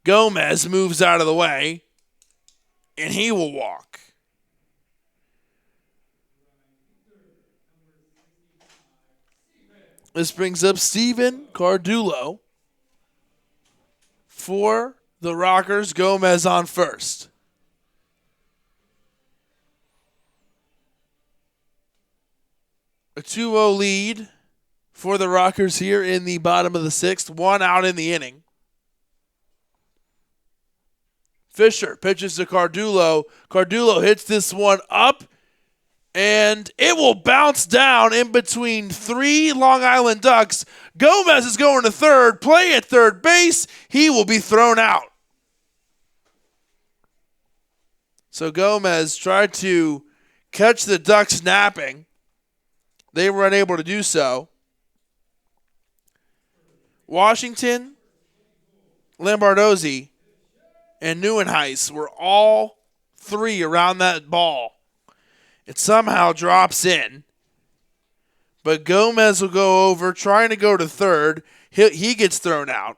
Gomez moves out of the way, and he will walk. This brings up Steven Cardullo for the Rockers. Gomez on first. A 2-0 lead for the Rockers here in the bottom of the sixth. One out in the inning. Fisher pitches to Cardullo. Cardullo hits this one up, and it will bounce down in between three Long Island Ducks. Gomez is going to third. Play at third base. He will be thrown out. So Gomez tried to catch the Ducks napping. They were unable to do so. Washington, Lombardozzi, and Neuenhuis were all three around that ball. It somehow drops in. But Gomez will go over, trying to go to third. He gets thrown out.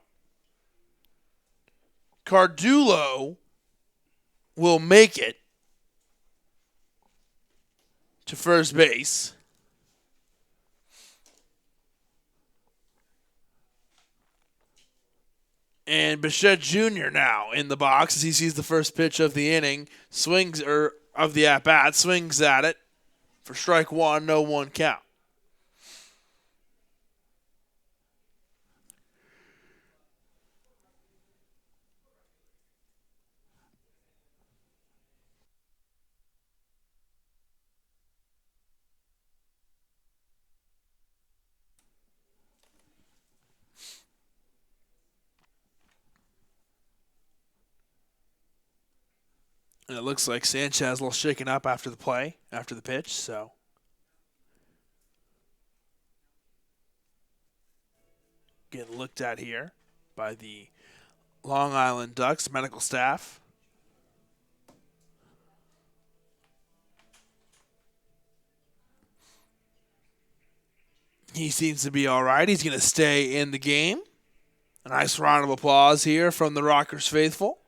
Cardullo will make it to first base. And Bichette Jr. now in the box as he sees the first pitch of the inning, of the at-bat, swings at it for strike one, no one count. And it looks like Sanchez a little shaken up after the pitch, so. Getting looked at here by the Long Island Ducks medical staff. He seems to be all right. He's going to stay in the game. A nice round of applause here from the Rockers faithful.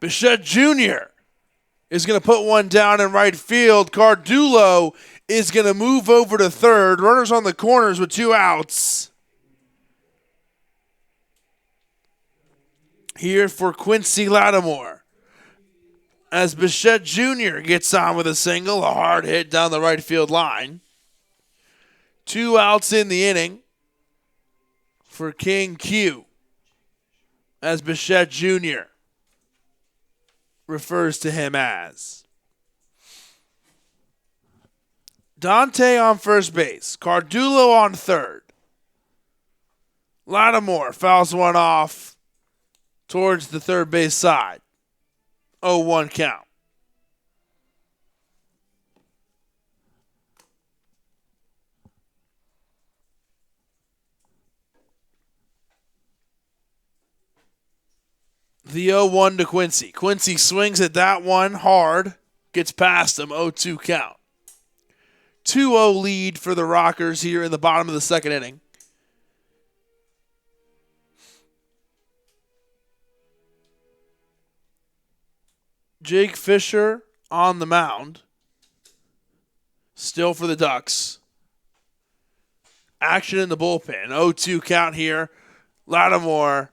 Bichette Jr. is going to put one down in right field. Cardullo is going to move over to third. Runners on the corners with 2 outs. Here for Quincy Lattimore. As Bichette Jr. gets on with a single, a hard hit down the right field line. 2 outs in the inning for King Q. As Bichette Jr. refers to him as. Dante on first base. Cardullo on third. Lattimore fouls one off towards the third base side. 0-1 count. The 0-1 to Quincy. Quincy swings at that one hard. Gets past him. 0-2 count. 2-0 lead for the Rockers here in the bottom of the second inning. Jake Fisher on the mound. Still for the Ducks. Action in the bullpen. 0-2 count here. Lattimore.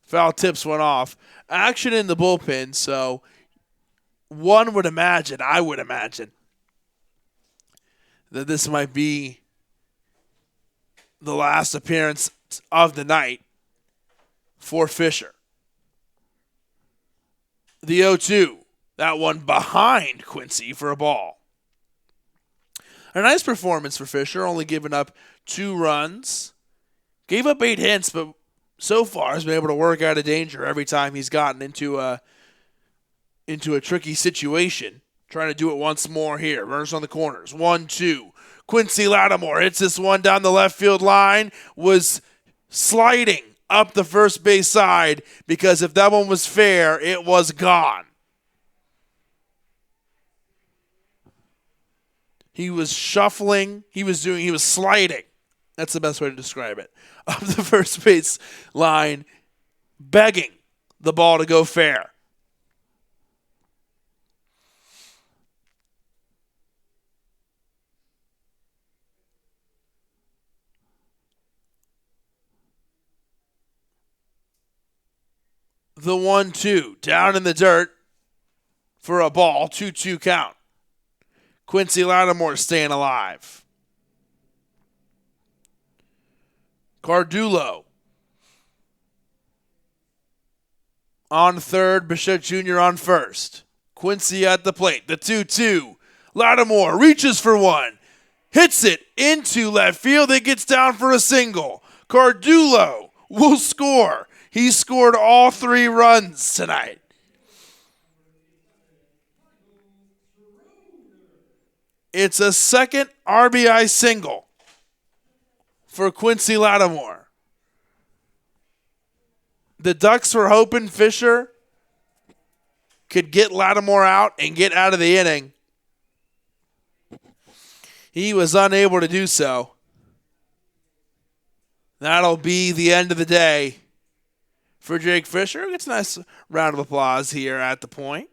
Foul tips went off. Action in the bullpen, so I would imagine, that this might be the last appearance of the night for Fisher. The 0-2, that one behind Quincy for a ball. A nice performance for Fisher, only giving up 2 runs. Gave up 8 hits, but so far has been able to work out of danger every time he's gotten into a tricky situation. Trying to do it once more here. Runners on the corners. 1-2. Quincy Lattimore hits this one down the left field line. Was sliding up the first base side because if that one was fair, it was gone. He was shuffling. He was sliding. That's the best way to describe it. Up the first base line, begging the ball to go fair. The 1-2 down in the dirt for a ball, 2-2 count. Quincy Lattimore staying alive. Cardullo on third, Bichette Jr. on first. Quincy at the plate, the 2-2. Lattimore reaches for one, hits it into left field. It gets down for a single. Cardullo will score. He scored all 3 runs tonight. It's a second RBI single for Quincy Lattimore. The Ducks were hoping Fisher could get Lattimore out and get out of the inning. He was unable to do so. That'll be the end of the day for Jake Fisher. Gets a nice round of applause here at the point.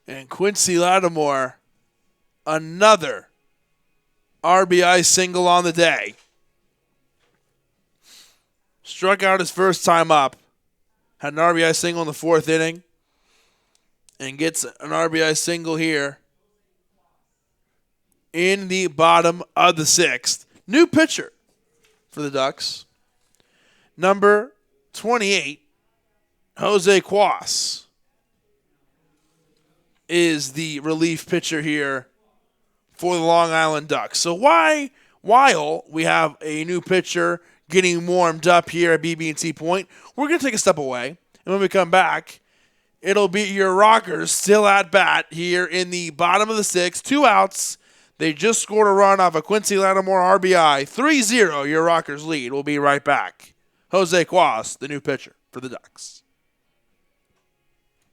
And Quincy Lattimore, another RBI single on the day. Struck out his first time up. Had an RBI single in the 4th inning. And gets an RBI single here in the bottom of the 6th. New pitcher for the Ducks. Number 28, Jose Cuas, is the relief pitcher here for the Long Island Ducks. So while we have a new pitcher getting warmed up here at BB&T Point, we're going to take a step away. And when we come back, it'll be your Rockers still at bat here in the bottom of the 6th. 2 outs. They just scored a run off a Quincy Lattimore RBI. 3-0, your Rockers lead. We'll be right back. Jose Cuas, the new pitcher for the Ducks.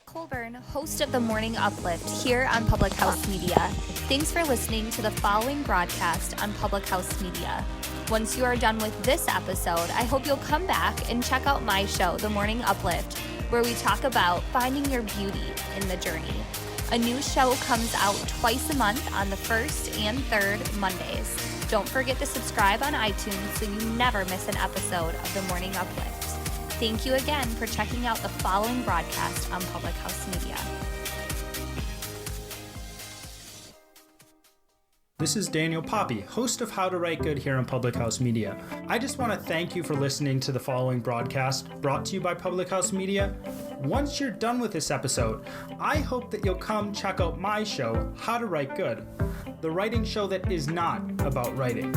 Colburn, host of the Morning Uplift here on Public House Media. Thanks for listening to the following broadcast on Public House Media. Once you are done with this episode, I hope you'll come back and check out my show, The Morning Uplift, where we talk about finding your beauty in the journey. A new show comes out twice a month on the 1st and 3rd Mondays. Don't forget to subscribe on iTunes so you never miss an episode of The Morning Uplift. Thank you again for checking out the following broadcast on Public House Media. This is Daniel Poppy, host of How to Write Good here on Public House Media. I just want to thank you for listening to the following broadcast brought to you by Public House Media. Once you're done with this episode, I hope that you'll come check out my show, How to Write Good, the writing show that is not about writing.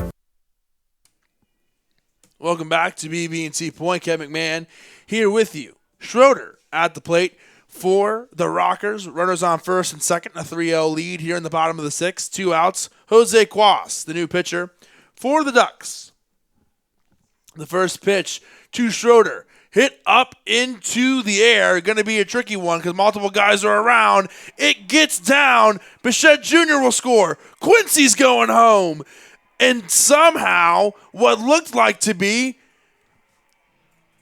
Welcome back to BB&T Point. Kevin McMahon here with you. Schroeder at the plate for the Rockers. Runners on first and second. A 3-0 lead here in the bottom of the 6th. 2 outs. Jose Cuas, the new pitcher for the Ducks. The first pitch to Schroeder. Hit up into the air. Going to be a tricky one because multiple guys are around. It gets down. Bichette Jr. will score. Quincy's going home. And somehow, what looked like to be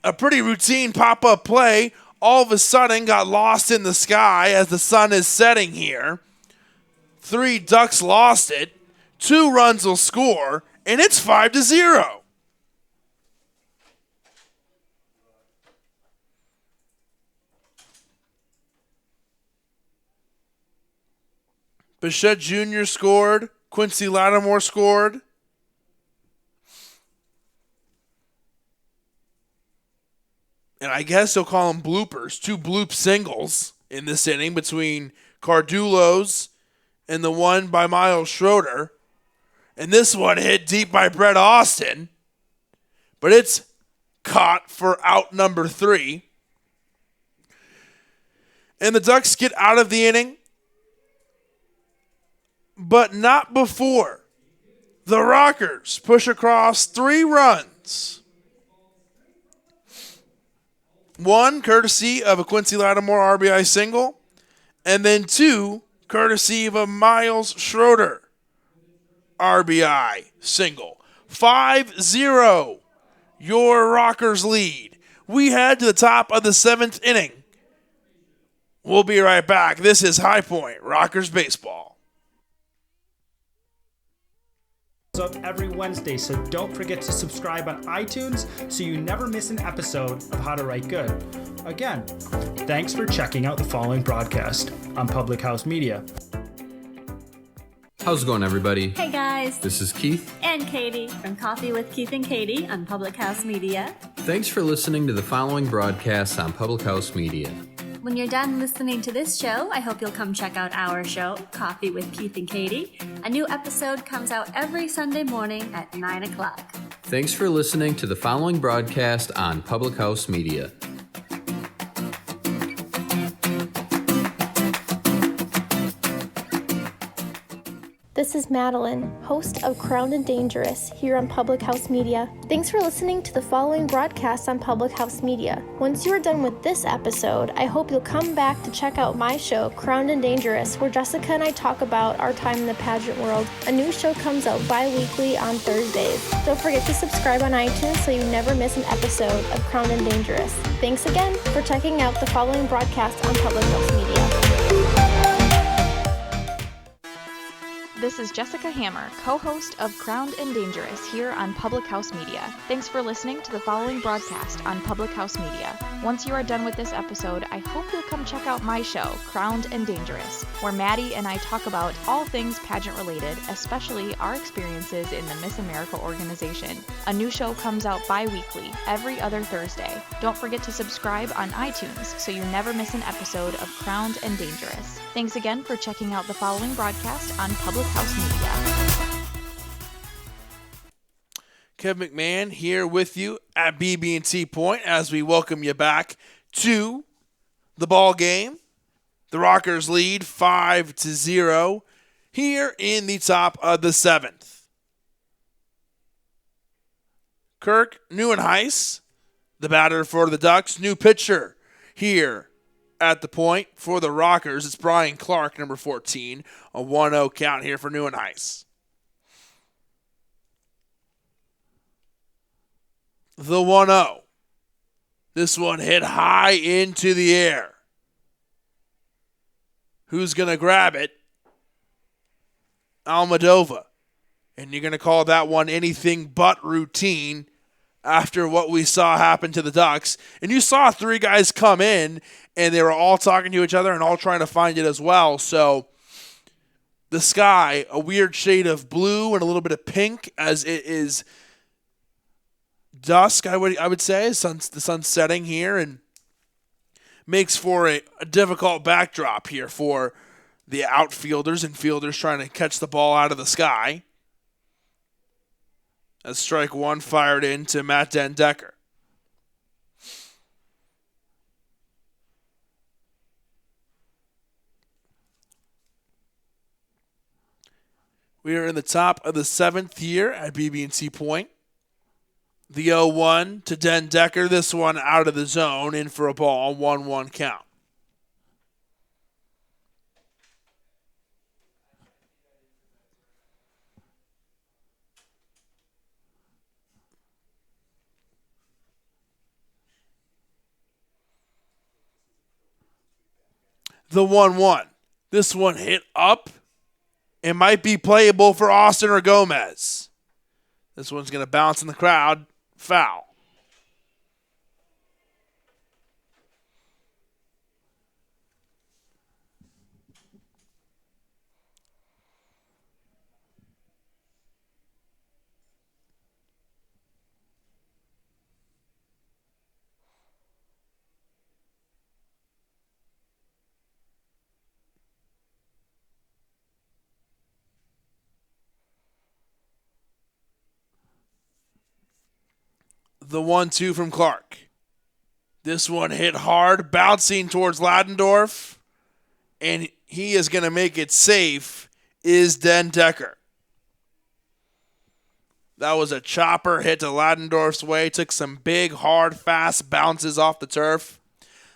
a pretty routine pop-up play, all of a sudden got lost in the sky as the sun is setting here. 3 Ducks lost it. 2 runs will score, and it's 5-0. Bichette Jr. scored. Quincy Lattimore scored. And I guess you'll call them bloopers. 2 bloop singles in this inning between Cardullo's and the one by Miles Schroeder. And this one hit deep by Brett Austin. But it's caught for out number 3. And the Ducks get out of the inning, but not before the Rockers push across 3 runs. 1 courtesy of a Quincy Lattimore RBI single, and then 2 courtesy of a Miles Schroeder RBI single. 5-0, your Rockers lead. We head to the top of the 7th inning. We'll be right back. This is High Point Rockers Baseball. Up every Wednesday, so don't forget to subscribe on iTunes so you never miss an episode of How to Write Good. Again, thanks for checking out the following broadcast on Public House Media. How's it going, everybody? Hey guys, This is Keith. and Katie from Coffee with Keith and Katie on Public House Media. Thanks for listening to the following broadcasts on Public House Media. When you're done listening to this show, I hope you'll come check out our show, Coffee with Keith and Katie. A new episode comes out every Sunday morning at 9 o'clock. Thanks for listening to the following broadcast on Public House Media. This is Madeline, host of Crowned and Dangerous here on Public House Media. Thanks for listening to the following broadcast on Public House Media. Once you are done with this episode, I hope you'll come back to check out my show, Crowned and Dangerous, where Jessica and I talk about our time in the pageant world. A new show comes out bi-weekly on Thursdays. Don't forget to subscribe on iTunes so you never miss an episode of Crowned and Dangerous. Thanks again for checking out the following broadcast on Public House Media. This is Jessica Hammer, co-host of Crowned and Dangerous here on Public House Media. Thanks for listening to the following broadcast on Public House Media. Once you are done with this episode, I hope you'll come check out my show, Crowned and Dangerous, where Maddie and I talk about all things pageant related, especially our experiences in the Miss America organization. A new show comes out bi-weekly, every other Thursday. Don't forget to subscribe on iTunes so you never miss an episode of Crowned and Dangerous. Thanks again for checking out the following broadcast on Public House Media. Kevin McMahon here with you at BB&T Point as we welcome you back to the ball game. The Rockers lead 5-0 here in the top of the 7th. Kirk Neuenhuis, the batter for the Ducks, new pitcher here at the point for the Rockers. It's Brian Clark, number 14, a 1-0 count here for Neuenhuis. The 1-0. This one hit high into the air. Who's going to grab it? Almadova. And you're going to call that one anything but routine after what we saw happen to the Ducks. And you saw 3 guys come in, and they were all talking to each other and all trying to find it as well. So the sky, a weird shade of blue and a little bit of pink as it is dusk, I would say. The sun's setting here and makes for a difficult backdrop here for the outfielders and fielders trying to catch the ball out of the sky. As strike 1 fired into Matt Den Decker. We are in the top of the 7th here at BB&T Point. The 0-1 to Den Decker. This one out of the zone, in for a ball, 1-1 count. The 1-1. This one hit up. It might be playable for Austin or Gomez. This one's going to bounce in the crowd. Foul. The 1-2 from Clark. This one hit hard, bouncing towards Ladendorf, and he is going to make it safe, is Den Decker. That was a chopper hit to Ladendorf's way. Took some big, hard, fast bounces off the turf.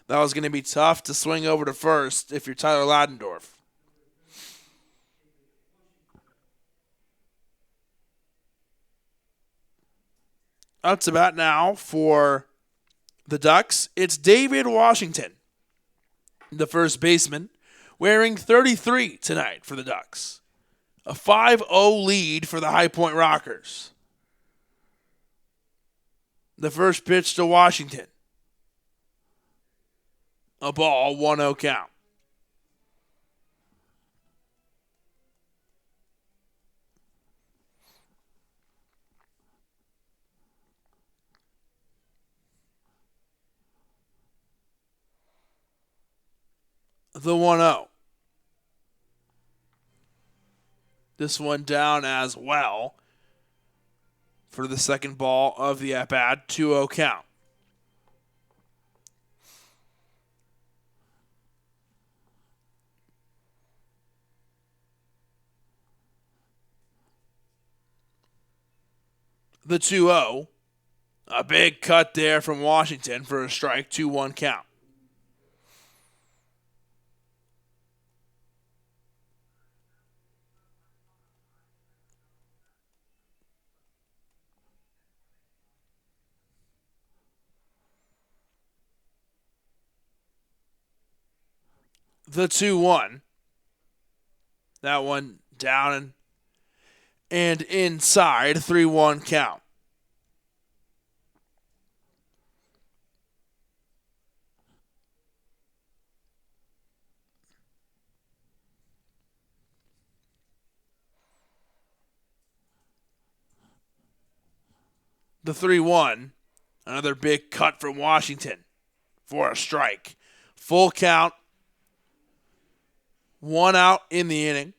That was going to be tough to swing over to first if you're Tyler Ladendorf. Up to bat now for the Ducks. It's David Washington, the first baseman, wearing 33 tonight for the Ducks. A 5-0 lead for the High Point Rockers. The first pitch to Washington. A ball, 1-0 count. The 1-0. This one down as well for the second ball of the at-bat, 2-0 count. The 2-0. A big cut there from Washington for a strike, 2-1 count. The 2-1. That one down and inside, 3-1 count. The 3-1. Another big cut from Washington for a strike. Full count. 1 out in the inning.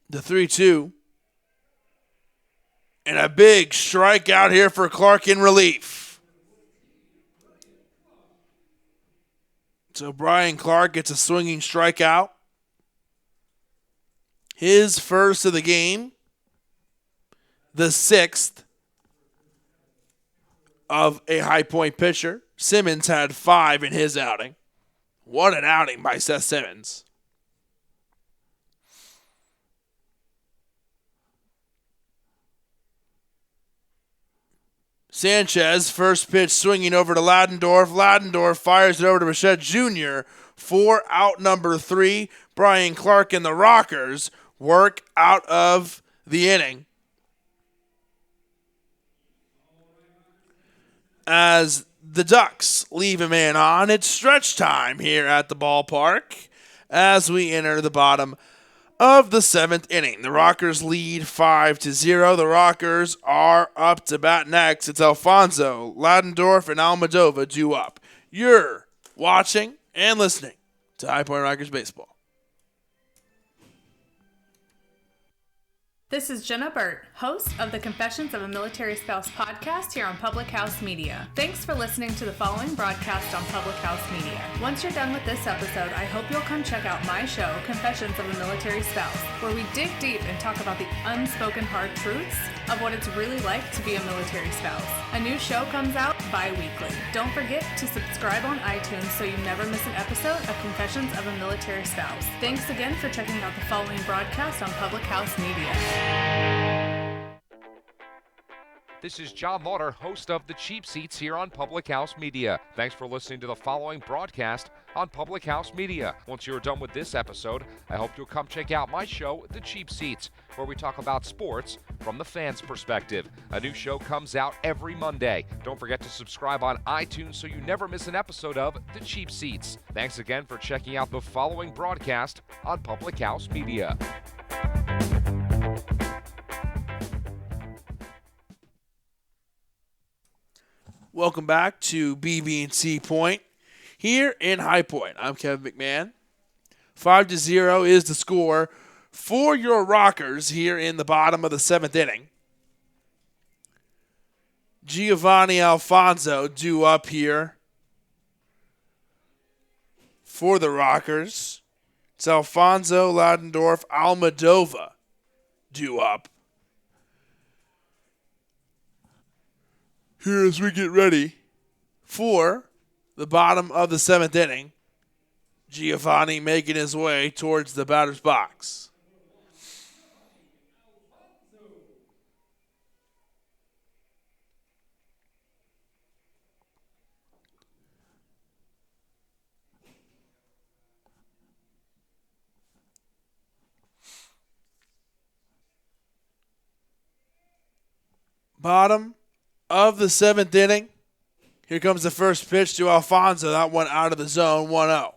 The 3-2. And a big strikeout here for Clark in relief. So Brian Clark gets a swinging strikeout. His first of the game, the 6th of a High Point pitcher. Simmons had 5 in his outing. What an outing by Seth Simmons. Sanchez, first pitch swinging over to Ladendorf. Ladendorf fires it over to Bichette Jr. for out number 3. Brian Clark and the Rockers work out of the inning as the Ducks leave a man on. It's stretch time here at the ballpark as we enter the bottom of the 7th inning. The Rockers lead 5-0. The Rockers are up to bat next. It's Alfonso, Ladendorf, and Almadova due up. You're watching and listening to High Point Rockers Baseball. This is Jenna Burt, host of the Confessions of a Military Spouse podcast here on Public House Media. Thanks for listening to the following broadcast on Public House Media. Once you're done with this episode, I hope you'll come check out my show, Confessions of a Military Spouse, where we dig deep and talk about the unspoken hard truths of what it's really like to be a military spouse. A new show comes out bi-weekly. Don't forget to subscribe on iTunes so you never miss an episode of Confessions of a Military Spouse. Thanks again for checking out the following broadcast on Public House Media. This is John Lauder, host of The Cheap Seats here on Public House Media. Thanks for listening to the following broadcast on Public House Media. Once you're done with this episode, I hope you'll come check out my show, The Cheap Seats, where we talk about sports from the fans' perspective. A new show comes out every Monday. Don't forget to subscribe on iTunes so you never miss an episode of The Cheap Seats. Thanks again for checking out the following broadcast on Public House Media. Welcome back to BB&C Point here in High Point. I'm Kevin McMahon. 5-0 is the score for your Rockers here in the bottom of the 7th inning. Giovanni Alfonso due up here for the Rockers. It's Alfonso, Ladendorf, Almadova due up. Here as we get ready for the bottom of the 7th inning. Giovanni making his way towards the batter's box. Bottom of the 7th inning. Here comes the first pitch to Alfonso. That one out of the zone, 1-0.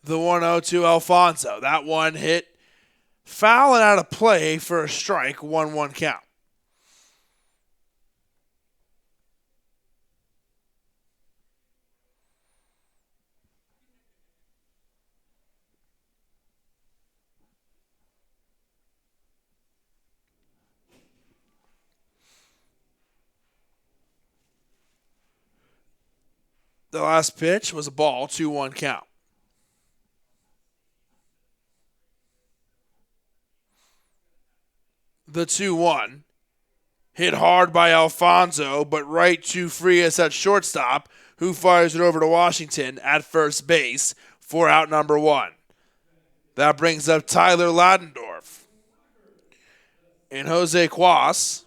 The 1-0 to Alfonso. That one hit foul and out of play for a strike, 1-1 count. The last pitch was a ball, 2-1 count. The 2-1 hit hard by Alfonso, but right to Frias at shortstop, who fires it over to Washington at first base for out number 1. That brings up Tyler Ladendorf. And Jose Cuas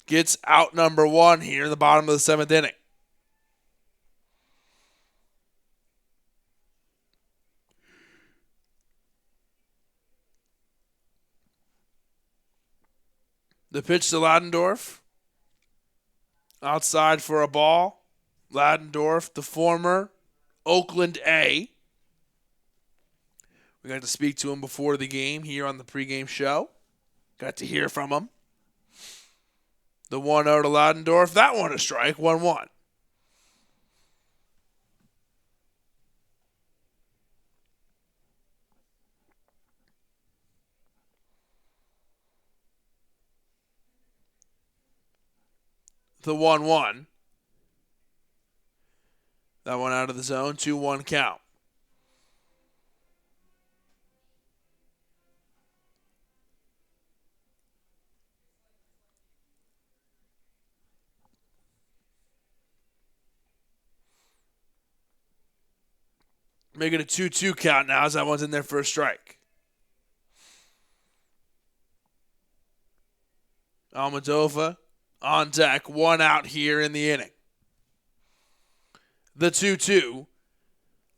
gets out number 1 here in the bottom of the 7th inning. The pitch to Ladendorf. Outside for a ball. Ladendorf, the former Oakland A. We got to speak to him before the game here on the pregame show. Got to hear from him. The 1-0 to Ladendorf. That one a strike, 1-1. The 1-1. That one out of the zone, 2-1 count. Make it a 2-2 count now as that one's in there for a strike. Almadova on deck, 1 out here in the inning. The 2-2.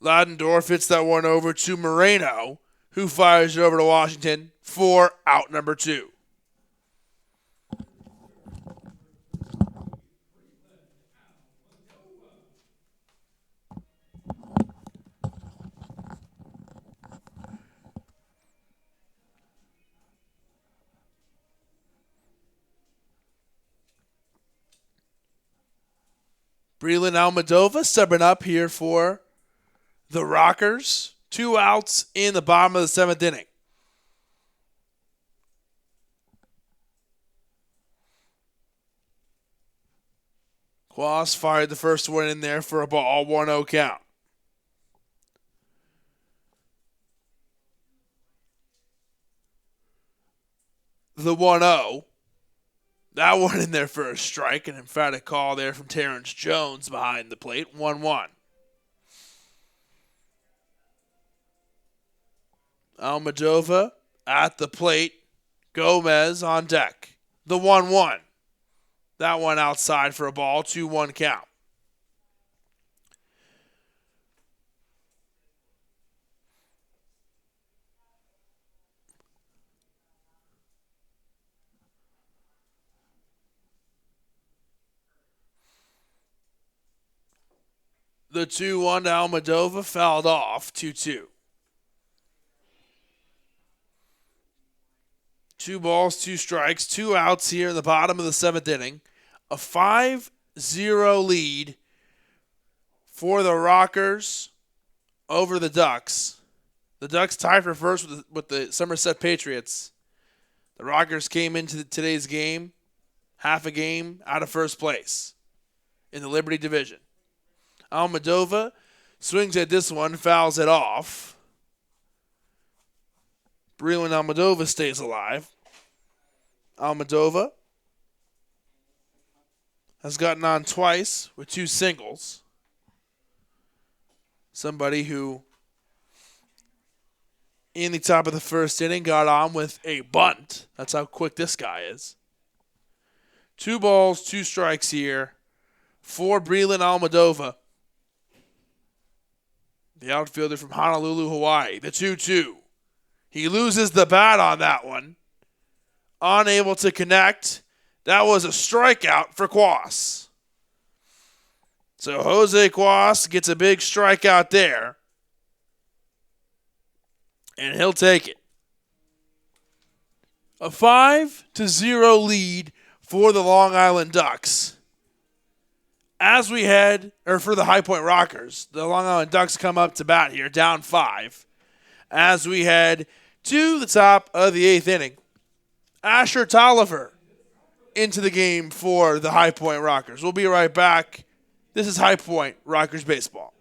Ladendorf hits that one over to Moreno, who fires it over to Washington for out number 2. Breland Almadova subbing up here for the Rockers. 2 outs in the bottom of the 7th inning. Cuas fired the first one in there for a ball, 1-0 count. The 1-0. That one in there for a strike. An emphatic call there from Terrence Jones behind the plate. 1-1. Almadova at the plate. Gomez on deck. The 1-1. That one outside for a ball. 2-1 count. The 2-1 to Almadova fouled off, 2-2. 2 balls, 2 strikes, 2 outs here in the bottom of the 7th inning. A 5-0 lead for the Rockers over the Ducks. The Ducks tied for first with the Somerset Patriots. The Rockers came into today's game half a game out of first place in the Liberty Division. Almadova swings at this one, fouls it off. Breland Almadova stays alive. Almadova has gotten on twice with 2 singles. Somebody who, in the top of the first inning, got on with a bunt. That's how quick this guy is. 2 balls, 2 strikes here for Breland Almadova, the outfielder from Honolulu, Hawaii. The 2-2. He loses the bat on that one. Unable to connect. That was a strikeout for Quas. So Jose Quas gets a big strikeout there. And he'll take it. A 5-0 lead for the Long Island Ducks. As we head, or for the High Point Rockers, the Long Island Ducks come up to bat here, down 5. As we head to the top of the 8th inning, Asher Tolliver into the game for the High Point Rockers. We'll be right back. This is High Point Rockers Baseball.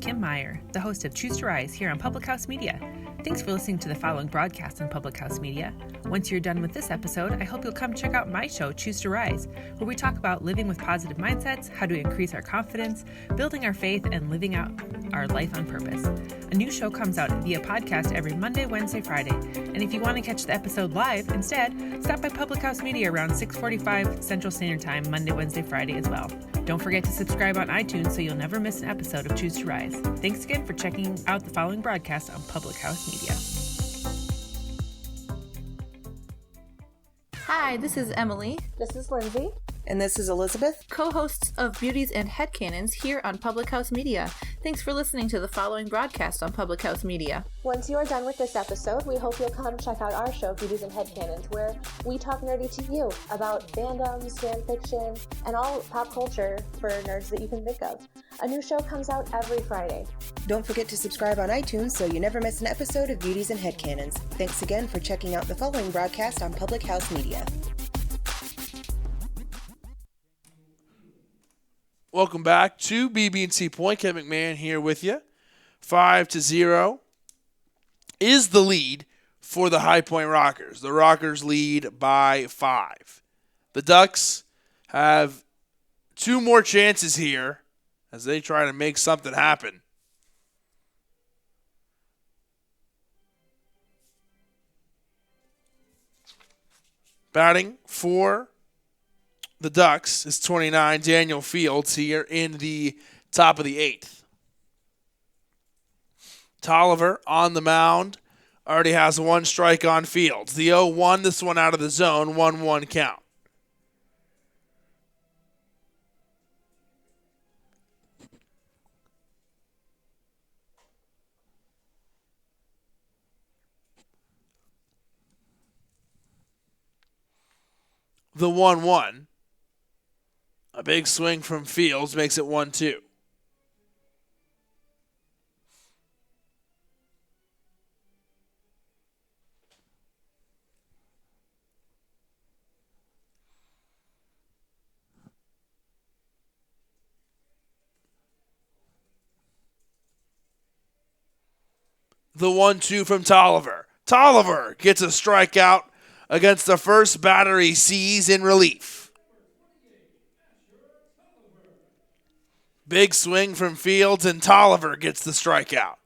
Kim Meyer, the host of Choose to Rise here on Public House Media. Thanks for listening to the following broadcast on Public House Media. Once you're done with this episode, I hope you'll come check out my show, Choose to Rise, where we talk about living with positive mindsets, how to increase our confidence, building our faith, and living out our life on purpose. A new show comes out via podcast every Monday, Wednesday, Friday. And if you want to catch the episode live instead, stop by Public House Media around 6:45 Central Standard Time, Monday, Wednesday, Friday as well. Don't forget to subscribe on iTunes so you'll never miss an episode of Choose to Rise. Thanks again for checking out the following broadcast on Public House Media. Hi, this is Emily. This is Lindsay. And this is Elizabeth, co-hosts of Beauties and Headcanons here on Public House Media. Thanks for listening to the following broadcast on Public House Media. Once you are done with this episode, we hope you'll come check out our show, Beauties and Headcanons, where we talk nerdy to you about fandoms, fan fiction, and all pop culture for nerds that you can think of. A new show comes out every Friday. Don't forget to subscribe on iTunes so you never miss an episode of Beauties and Headcanons. Thanks again for checking out the following broadcast on Public House Media. Welcome back to BB&C Point. Kevin McMahon here with you. 5-0 is the lead for the High Point Rockers. The Rockers lead by 5. The Ducks have 2 more chances here as they try to make something happen. Batting for the Ducks is 29, Daniel Fields here in the top of the 8th. Tolliver on the mound already has 1 strike on Fields. The 0-1, this one out of the zone, 1-1 count. The 1-1. A big swing from Fields makes it 1-2. The 1-2 from Tolliver. Tolliver gets a strikeout against the first batter he sees in relief. Big swing from Fields, and Tolliver gets the strikeout.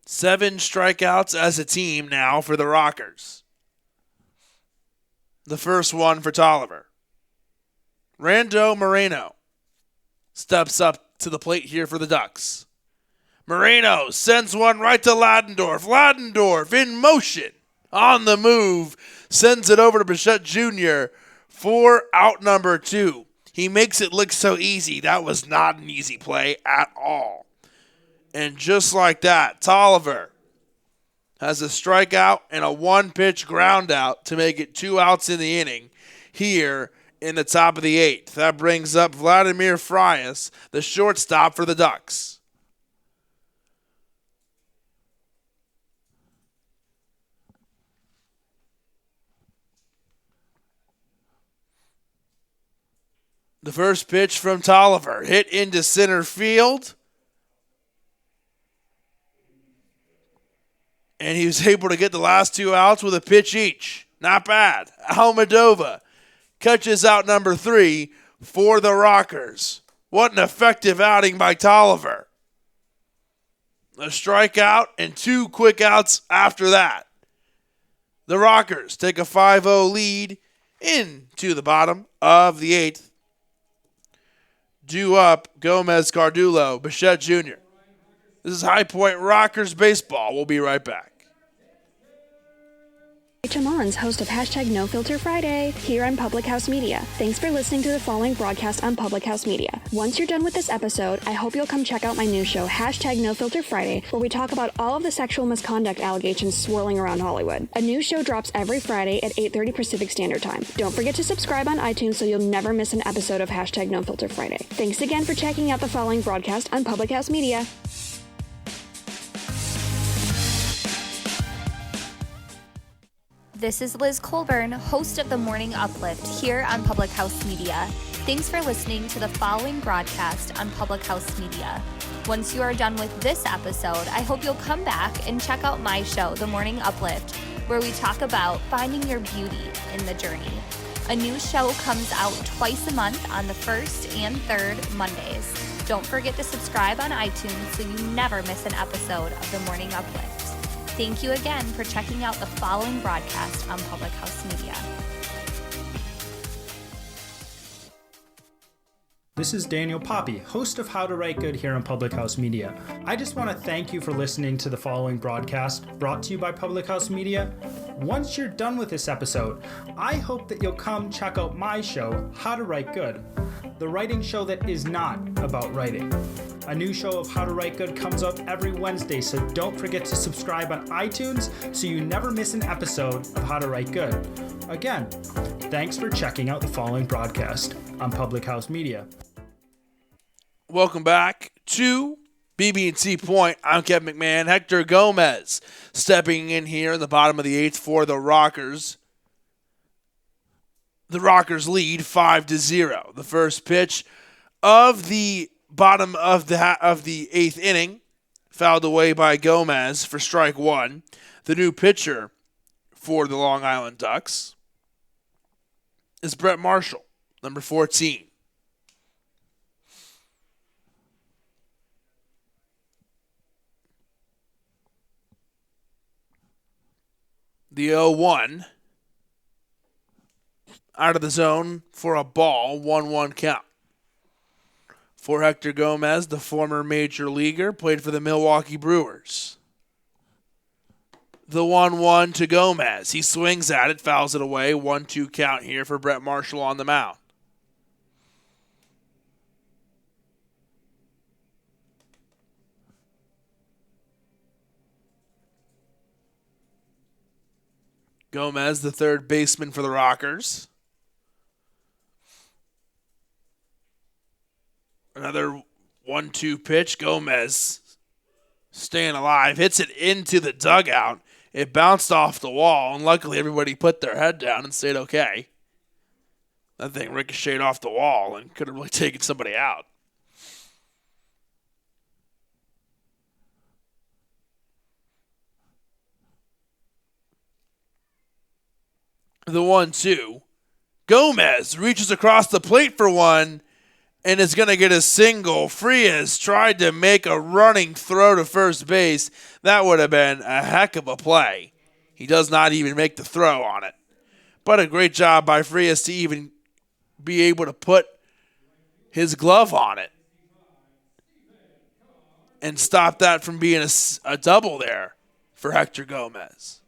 7 strikeouts as a team now for the Rockers. The first one for Tolliver. Rando Moreno steps up to the plate here for the Ducks. Moreno sends one right to Ladendorf. Ladendorf in motion. On the move. sends it over to Bichette Jr. for out number 2. He makes it look so easy. That was not an easy play at all. And just like that, Tolliver has a strikeout and a 1-pitch ground out to make it 2 outs in the inning here in the top of the 8th. That brings up Vladimir Frias, the shortstop for the Ducks. The first pitch from Tolliver, hit into center field. And he was able to get the last 2 outs with a pitch each. Not bad. Almadova catches out number 3 for the Rockers. What an effective outing by Tolliver. A strikeout and 2 quick outs after that. The Rockers take a 5-0 lead into the bottom of the 8th. Due up, Gomez, Cardullo, Bichette Jr. This is High Point Rockers Baseball. We'll be right back. Rachel Mullins, host of Hashtag No Filter Friday, here on Public House Media. Thanks for listening to the following broadcast on Public House Media. Once you're done with this episode, I hope you'll come check out my new show, Hashtag No Filter Friday, where we talk about all of the sexual misconduct allegations swirling around Hollywood. A new show drops every Friday at 8:30 Pacific Standard Time. Don't forget to subscribe on iTunes so you'll never miss an episode of Hashtag No Filter Friday. Thanks again for checking out the following broadcast on Public House Media. This is Liz Colburn, host of The Morning Uplift here on Public House Media. Thanks for listening to the following broadcast on Public House Media. Once you are done with this episode, I hope you'll come back and check out my show, The Morning Uplift, where we talk about finding your beauty in the journey. A new show comes out twice a month on the 1st and 3rd Mondays. Don't forget to subscribe on iTunes so you never miss an episode of The Morning Uplift. Thank you again for checking out the following broadcast on Public House Media. This is Daniel Poppy, host of How to Write Good here on Public House Media. I just want to thank you for listening to the following broadcast brought to you by Public House Media. Once you're done with this episode, I hope that you'll come check out my show, How to Write Good, the writing show that is not about writing. A new show of How to Write Good comes out every Wednesday, so don't forget to subscribe on iTunes so you never miss an episode of How to Write Good. Again, thanks for checking out the following broadcast on Public House Media. Welcome back to BB&T Point. I'm Kevin McMahon. Hector Gomez stepping in here in the bottom of the 8th for the Rockers. The Rockers lead 5-0. The first pitch of the bottom of the 8th inning, fouled away by Gomez for strike 1. The new pitcher for the Long Island Ducks is Brett Marshall, number 14. The 0-1 out of the zone for a ball, 1-1 count. For Hector Gomez, the former major leaguer, played for the Milwaukee Brewers. The 1-1 to Gomez. He swings at it, fouls it away. 1-2 count here for Brett Marshall on the mound. Gomez, the third baseman for the Rockers. Another 1-2 pitch. Gomez staying alive. Hits it into the dugout. It bounced off the wall, and luckily everybody put their head down and stayed okay. That thing ricocheted off the wall and could have really taken somebody out. The 1-2. Gomez reaches across the plate for one and is going to get a single. Frias tried to make a running throw to first base. That would have been a heck of a play. He does not even make the throw on it. But a great job by Frias to even be able to put his glove on it and stop that from being a double there for Hector Gomez.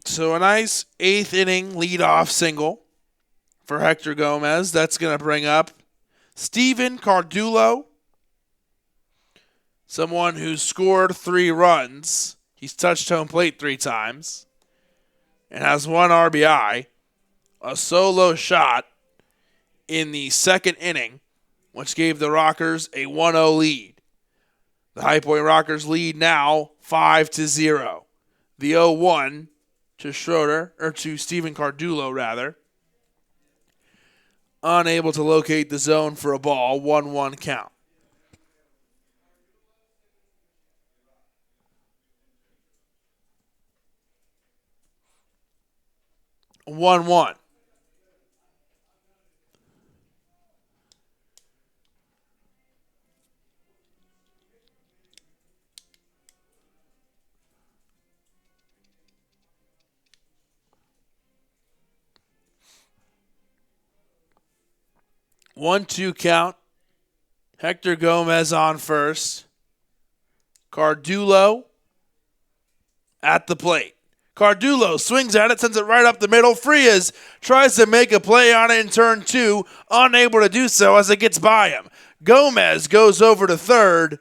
So a nice 8th inning leadoff single for Hector Gomez. That's going to bring up Steven Cardullo, someone who's scored 3 runs. He's touched home plate 3 times and has 1 RBI, a solo shot in the 2nd inning, which gave the Rockers a 1-0 lead. The High Point Rockers lead now 5-0. The 0-1 to Steven Cardullo, rather. Unable to locate the zone for a ball, 1-1 count. 1-1. One-two count. Hector Gomez on first. Cardullo at the plate. Cardullo swings at it, sends it right up the middle. Frias tries to make a play on it in turn 2, unable to do so as it gets by him. Gomez goes over to third,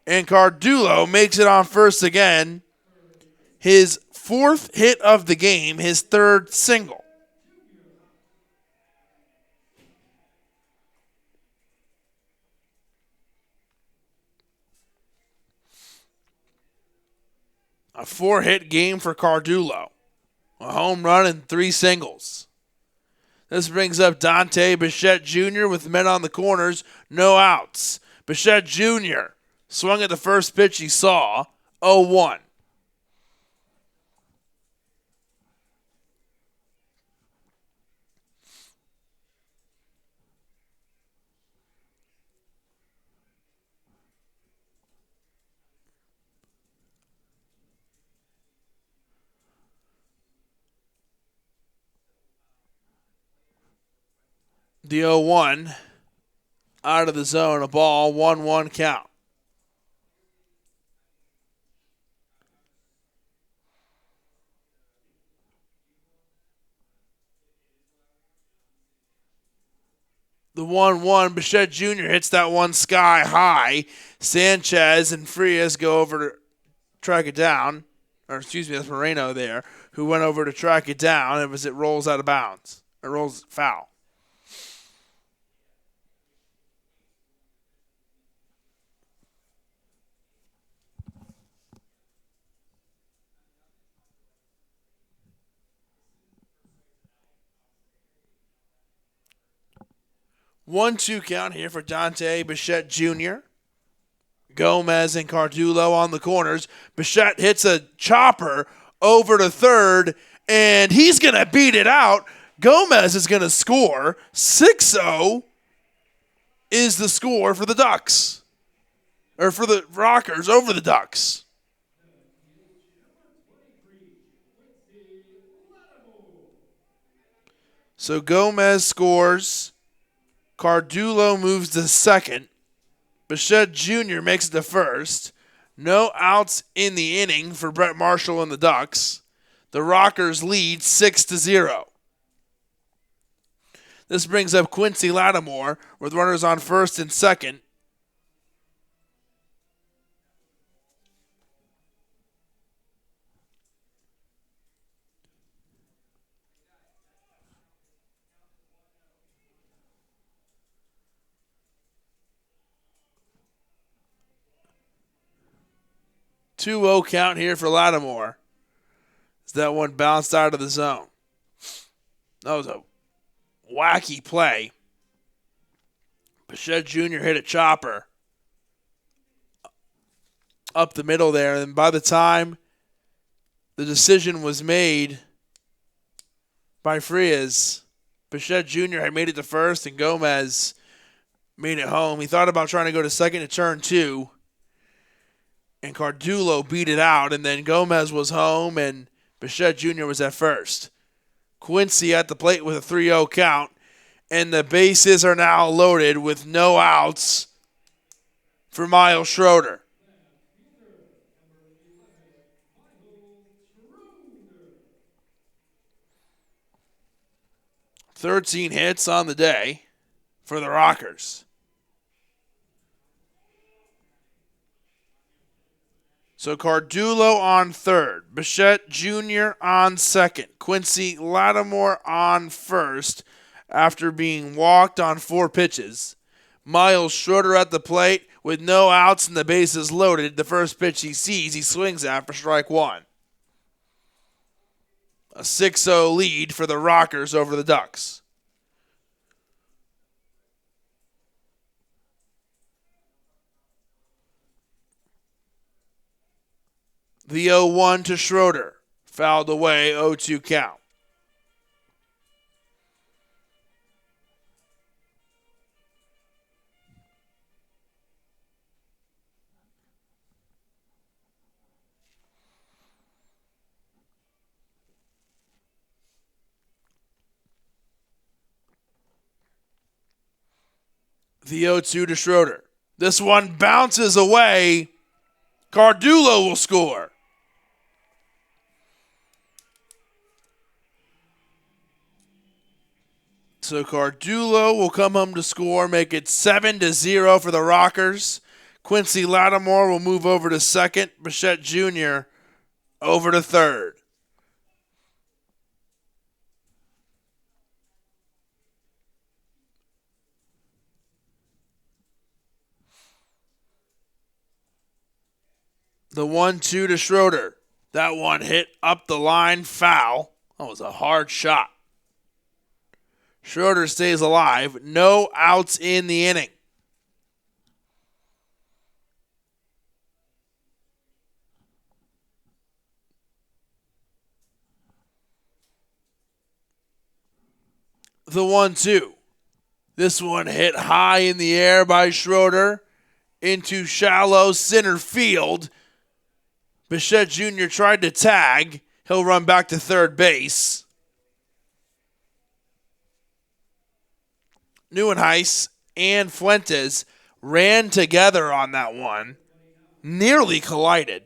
and Cardullo makes it on first again. His 4th hit of the game, his 3rd single. A 4-hit game for Cardullo. A home run and 3 singles. This brings up Dante Bichette Jr. with men on the corners, no outs. Bichette Jr. swung at the first pitch he saw, 0-1. The 0-1 out of the zone, a ball, 1-1 count. The 1-1, Bichette Jr. hits that one sky high. Sanchez and Frias go over to track it down. Or excuse me, that's Moreno there, who went over to track it down as it rolls out of bounds. It rolls foul. One-two count here for Dante Bichette Jr. Gomez and Cardullo on the corners. Bichette hits a chopper over to third, and he's going to beat it out. Gomez is going to score. 6-0 is the score for the Ducks. Or for the Rockers over the Ducks. So Gomez scores. Cardullo moves to second. Bichette Jr. makes it to first. No outs in the inning for Brett Marshall and the Ducks. The Rockers lead 6-0. This brings up Quincy Lattimore with runners on first and second. Two-0 count here for Lattimore. As that one bounced out of the zone. That was a wacky play. Bichette Jr. hit a chopper up the middle there, and by the time the decision was made by Frias, Bichette Jr. had made it to first, and Gomez made it home. He thought about trying to go to second to turn 2. And Cardullo beat it out, and then Gomez was home, and Bichette Jr. was at first. Quincy at the plate with a 3-0 count, and the bases are now loaded with no outs for Miles Schroeder. 13 hits on the day for the Rockers. So Cardulo on third, Bichette Jr. on second, Quincy Lattimore on first after being walked on 4 pitches. Miles Schroeder at the plate with no outs and the bases loaded. The first pitch he sees, he swings at for strike 1. A 6-0 lead for the Rockers over the Ducks. The 0-1 to Schroeder. Fouled away, 0-2 count. The 0-2 to Schroeder. This one bounces away. Cardulo will score. So Cardulo will come home to score, make it 7-0 for the Rockers. Quincy Lattimore will move over to second. Bichette Jr. over to third. The 1-2 to Schroeder. That one hit up the line, foul. That was a hard shot. Schroeder stays alive. No outs in the inning. The 1-2. This one hit high in the air by Schroeder into shallow center field. Bichette Jr. tried to tag. He'll run back to third base. Neuenhuis and Fuentes ran together on that one. Nearly collided.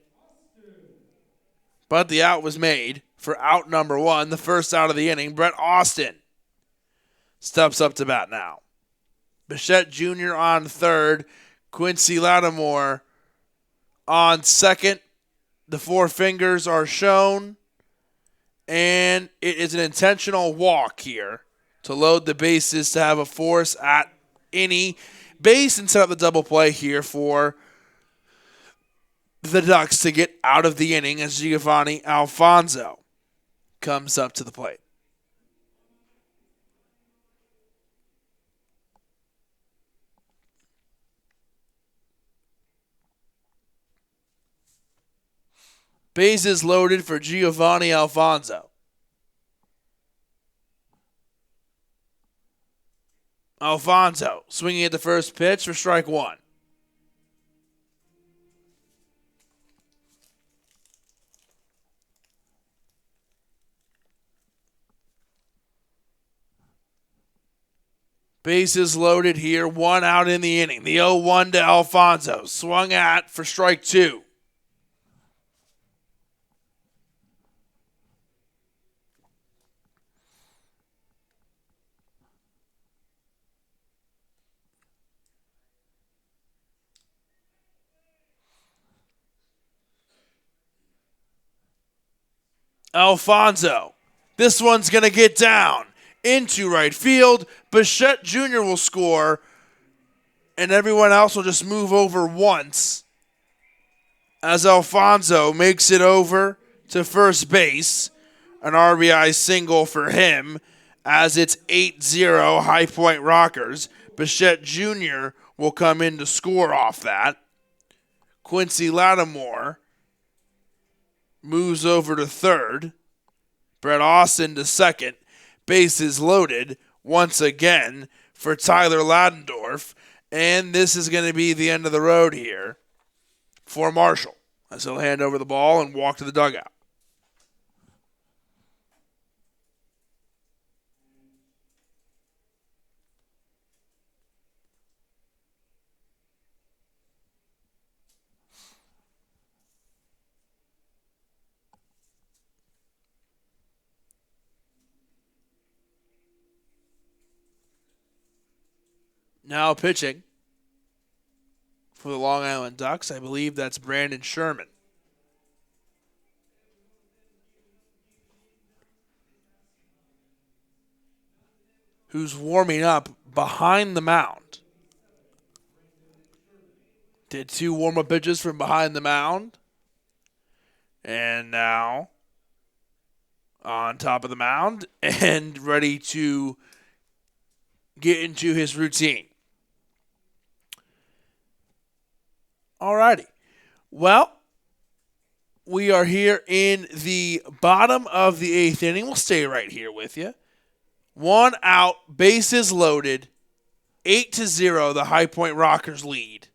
But the out was made for out number 1, the first out of the inning. Brett Austin steps up to bat now. Bichette Jr. on third. Quincy Lattimore on second. The 4 fingers are shown. And it is an intentional walk here to load the bases to have a force at any base and set up the double play here for the Ducks to get out of the inning as Giovanni Alfonso comes up to the plate. Bases loaded for Giovanni Alfonso. Alfonso swinging at the first pitch for strike 1. Bases loaded here, 1 out in the inning. The 0-1 to Alfonso, swung at for strike 2. Alfonso. This one's going to get down into right field. Bichette Jr. will score, and everyone else will just move over once as Alfonso makes it over to first base. An RBI single for him as it's 8-0 High Point Rockers. Bichette Jr. will come in to score off that. Quincy Lattimore moves over to third. Brett Austin to second. Bases loaded once again for Tyler Ladendorf. And this is going to be the end of the road here for Marshall as he'll hand over the ball and walk to the dugout. Now pitching for the Long Island Ducks, I believe that's Brandon Sherman. Who's warming up behind the mound. Did 2 warm-up pitches from behind the mound. And now on top of the mound and ready to get into his routine. Alrighty. Well, we are here in the bottom of the 8th inning. We'll stay right here with you. 1 out, bases loaded, 8-0, the High Point Rockers lead.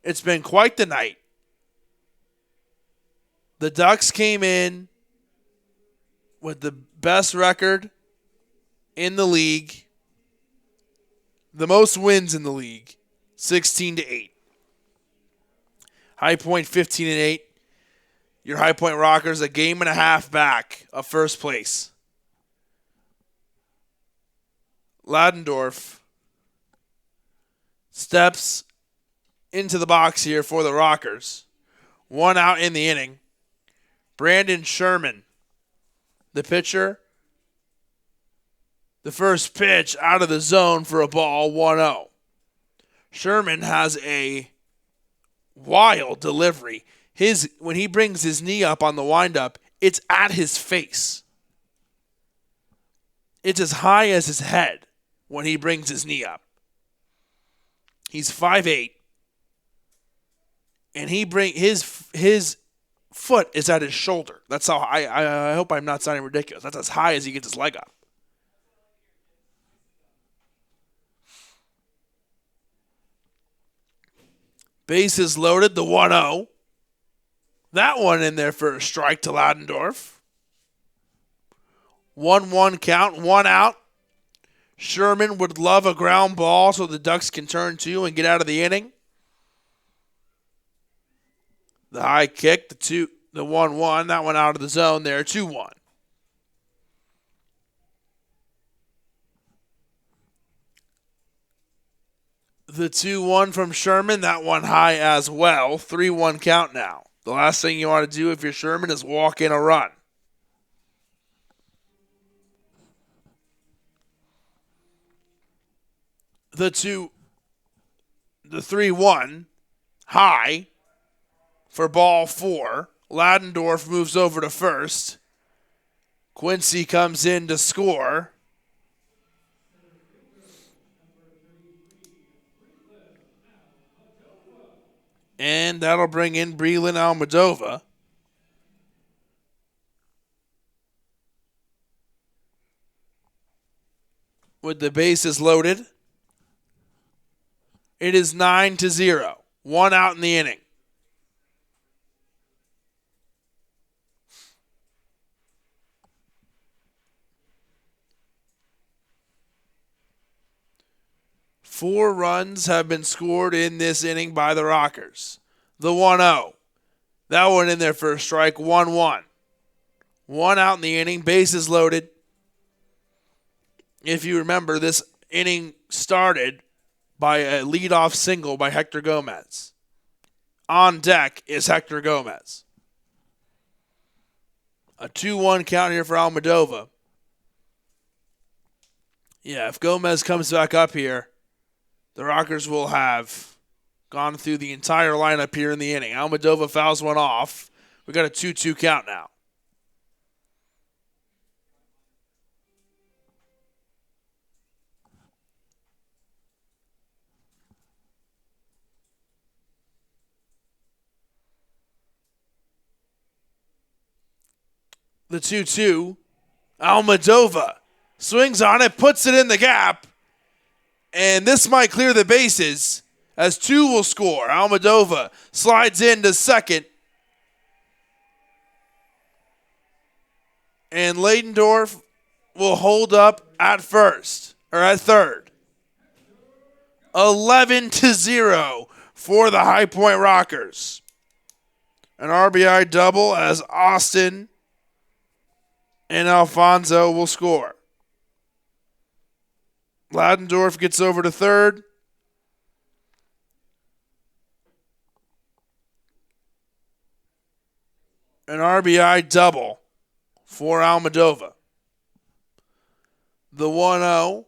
It's been quite the night. The Ducks came in with the best record in the league, the most wins in the league, 16-8. High Point 15-8. Your High Point Rockers a game and a half back of first place. Ladendorf steps into the box here for the Rockers. 1 out in the inning. Brandon Sherman, the pitcher. The first pitch out of the zone for a ball, 1-0. Sherman has a wild delivery. When he brings his knee up on the windup, it's at his face. It's as high as his head when he brings his knee up. He's 5'8", and his foot is at his shoulder. That's how I hope I'm not sounding ridiculous. That's as high as he gets his leg up. Bases loaded, the 1-0. That one in there for a strike to Ladendorf. 1-1 count, 1 out. Sherman would love a ground ball so the Ducks can turn 2 and get out of the inning. The high kick, the 1-1, that one out of the zone there, 2-1. The 2-1 from Sherman, that one high as well. 3-1 count now. The last thing you want to do if you're Sherman is walk in a run. The 3-1 high for ball 4. Ladendorf moves over to first. Quincy comes in to score. And that'll bring in Breland Almadova. With the bases loaded. It is 9-0. 1 out in the inning. Four runs have been scored in this inning by the Rockers. The 1-0. That one in there for a strike, 1-1. 1 out in the inning, bases loaded. If you remember, this inning started by a leadoff single by Hector Gomez. On deck is Hector Gomez. A 2-1 count here for Almadova. Yeah, if Gomez comes back up here, the Rockers will have gone through the entire lineup here in the inning. Almadova fouls one off. We got a 2-2 count now. The 2-2. Almadova swings on it, puts it in the gap. And this might clear the bases as 2 will score. Almadova slides into second. And Ladendorf will hold up at first, or at third. 11-0 for the High Point Rockers. An RBI double as Austin and Alfonso will score. Ladendorf gets over to third. An RBI double for Almadova. The 1-0,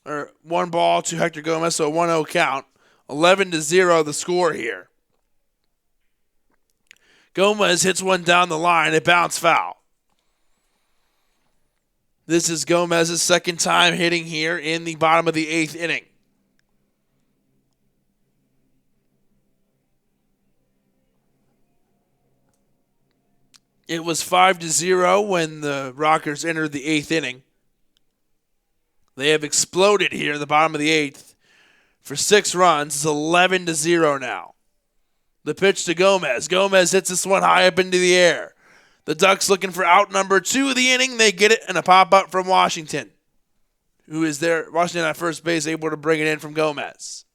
or 1 ball to Hector Gomez, so a 1-0 count. 11-0 the score here. Gomez hits one down the line, it bounced foul. This is Gomez's second time hitting here in the bottom of the 8th inning. It was 5-0 when the Rockers entered the 8th inning. They have exploded here in the bottom of the 8th for 6 runs. It's 11-0 now. The pitch to Gomez. Gomez hits this one high up into the air. The Ducks looking for out number 2 of the inning. They get it, and a pop-up from Washington, who is there. Washington at first base, able to bring it in from Gomez.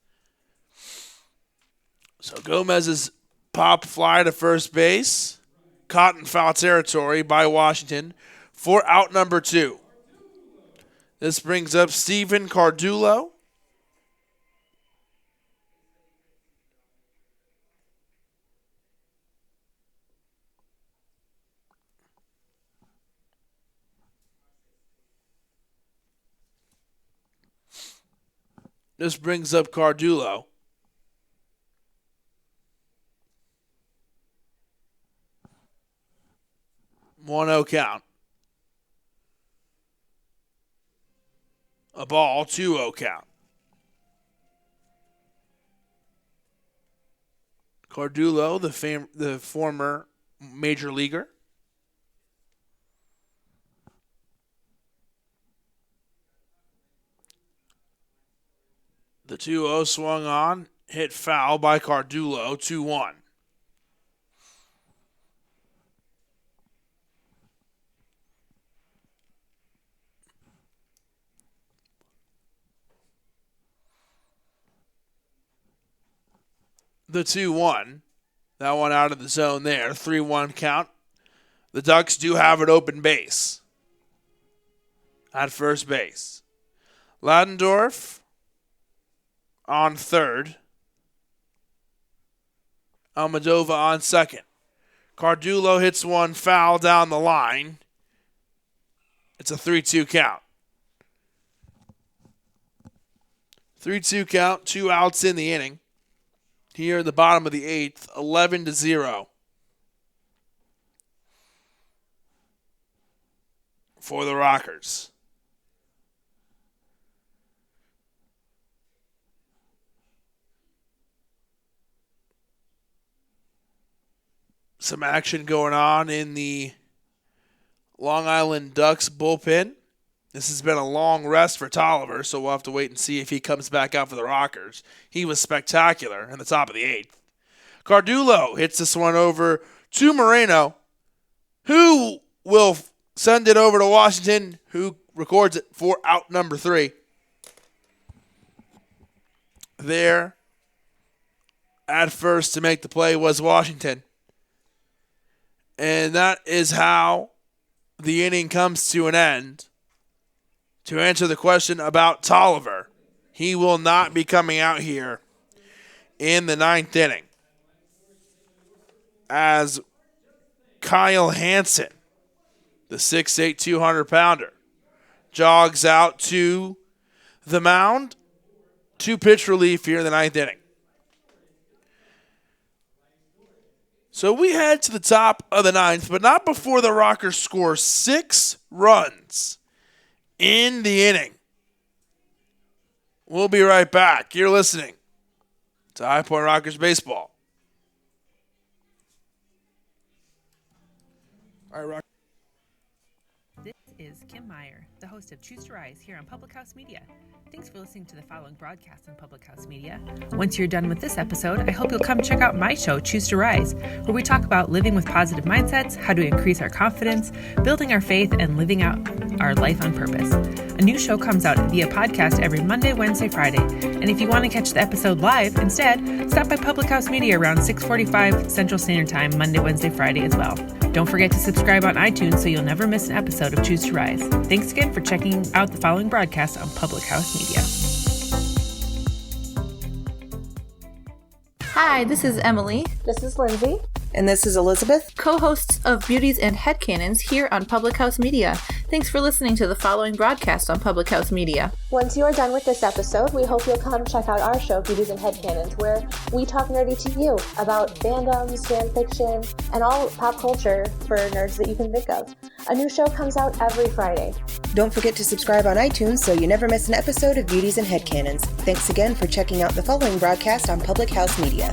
So Gomez's pop fly to first base. Caught in foul territory by Washington for out number 2. This brings up Steven Cardullo. This brings up Cardullo. One-0 count. A ball, 2-0 count. Cardullo, the former major leaguer. The 2-0 swung on, hit foul by Cardullo, 2-1. The 2-1. That one out of the zone there. 3-1 count. The Ducks do have an open base at first base. Ladendorf on third. Almadova on second. Cardullo hits one foul down the line. It's a 3-2 count. 3-2 count, 2 outs in the inning. Here in the bottom of the 8th, 11-0 for the Rockers. Some action going on in the Long Island Ducks bullpen. This has been a long rest for Tolliver, so we'll have to wait and see if he comes back out for the Rockers. He was spectacular in the top of the 8th. Cardullo hits this one over to Moreno, who will send it over to Washington, who records it for out number 3. There at first to make the play was Washington. And that is how the inning comes to an end. To answer the question about Tolliver, he will not be coming out here in the 9th inning. As Kyle Hansen, the 6'8", 200-pounder, jogs out to the mound to pitch relief here in the 9th inning. So we head to the top of the 9th, but not before the Rockers score 6 runs in the inning. We'll be right back. You're listening to High Point Rockers Baseball. All right, Rock. This is Kim Meyer, the host of Choose to Rise here on Public House Media. Thanks for listening to the following broadcast on Public House Media. Once you're done with this episode, I hope you'll come check out my show, Choose to Rise, where we talk about living with positive mindsets, how to increase our confidence, building our faith, and living out our life on purpose. A new show comes out via podcast every Monday, Wednesday, Friday. And if you want to catch the episode live instead, stop by Public House Media around 6:45 Central Standard Time, Monday, Wednesday, Friday as well. Don't forget to subscribe on iTunes so you'll never miss an episode of Choose to Rise. Thanks again for checking out the following broadcast on Public House Media. Hi, this is Emily. This is Lindsay. And this is Elizabeth, co-hosts of Beauties and Headcanons here on Public House Media. Thanks for listening to the following broadcast on Public House Media. Once you are done with this episode, we hope you'll come check out our show, Beauties and Headcanons, where we talk nerdy to you about fandoms, fan fiction, and all pop culture for nerds that you can think of. A new show comes out every Friday. Don't forget to subscribe on iTunes so you never miss an episode of Beauties and Headcanons. Thanks again for checking out the following broadcast on Public House Media.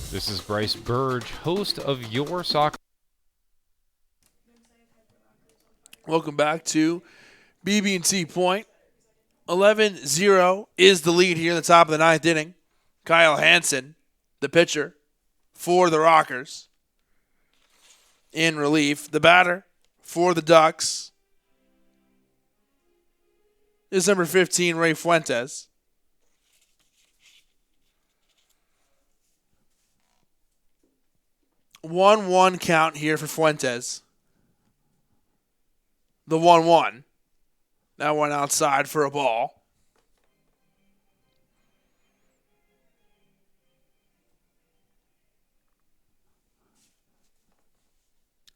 This is Bryce Burge, host of Your Soccer. Welcome back to BB&T Point. 11-0 is the lead here in the top of the ninth inning. Kyle Hansen, the pitcher for the Rockers. In relief, the batter for the Ducks is number 15, Ray Fuentes. One count here for Fuentes. The 1-1. That one outside for a ball.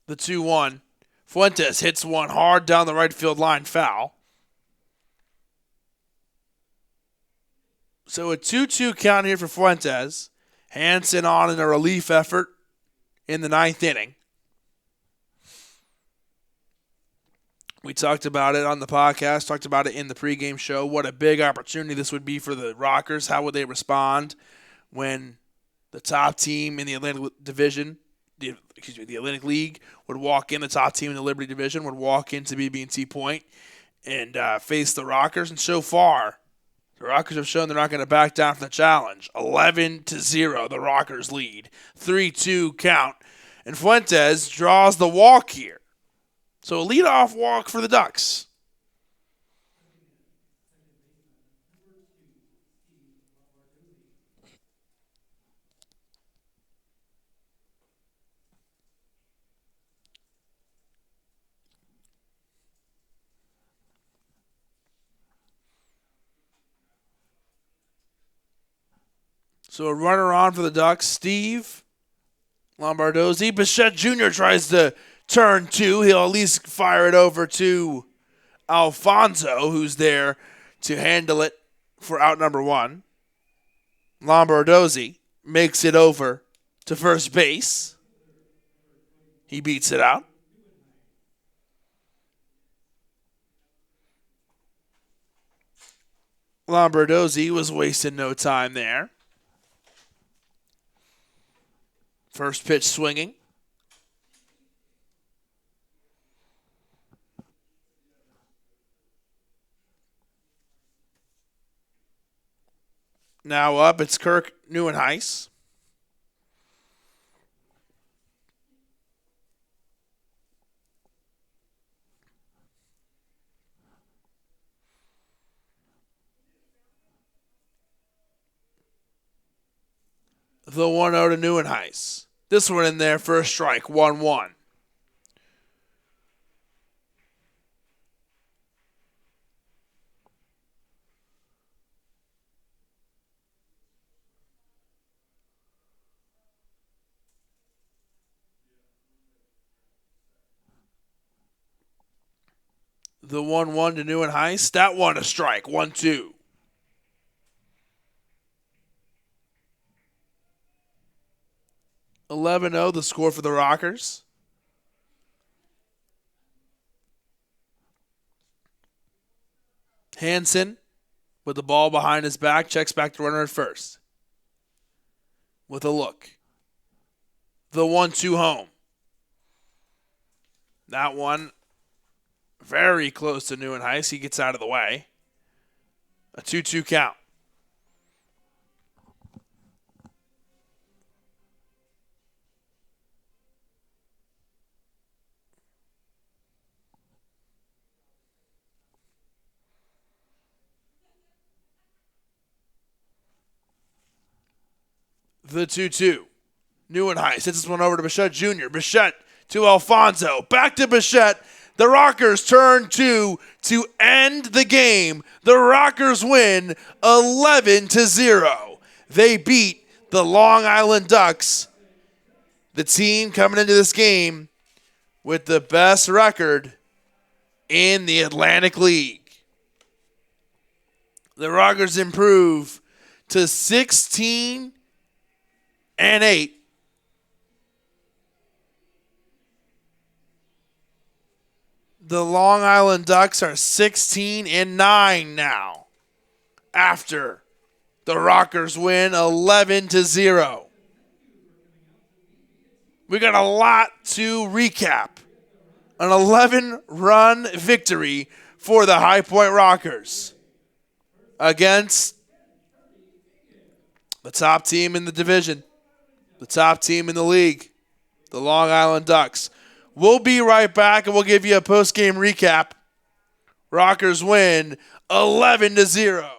The 2-1. Fuentes hits one hard down the right field line, foul. So a 2-2 count here for Fuentes. Hansen on in a relief effort in the ninth inning. We talked about it on the podcast, talked about it in the pregame show. What a big opportunity this would be for the Rockers. How would they respond when the top team in the Atlantic Division, the Atlantic League, would walk in, the top team in the Liberty Division would walk into BB&T Point and face the Rockers. And so far, the Rockers have shown they're not going to back down from the challenge. 11-0, the Rockers lead. 3-2 count. And Fuentes draws the walk here. So a leadoff walk for the Ducks. So a runner on for the Ducks. Steve Lombardozzi. Bichette Jr. tries to turn two. He'll at least fire it over to Alfonso, who's there to handle it for out number one. Lombardozzi makes it over to first base. He beats it out. Lombardozzi was wasting no time there. First pitch swinging. Now up, it's Kirk Neuenhuis. The 1-0 to Neuenhuis. This one in there for a strike, 1-1. The 1-1 to Neuenhuis. That one a strike, 1-2. $11-0, the score for the Rockers. Hansen, with the ball behind his back, checks back to runner at first. With a look. The 1-2 home. That one very close to Neuenhuis. He gets out of the way. A 2-2 count. The 2-2. Neuenheim sends this one over to Bichette Jr. Bichette to Alfonso. Back to Bichette. The Rockers turn to end the game. The Rockers win 11-0. They beat the Long Island Ducks, the team coming into this game with the best record in the Atlantic League. The Rockers improve to 16-8. The Long Island Ducks are 16-9 now after the Rockers win 11-0. We got a lot to recap. An 11-run victory for the High Point Rockers against the top team in the division, the top team in the league, the Long Island Ducks. We'll be right back, and we'll give you a post-game recap. Rockers win 11-0.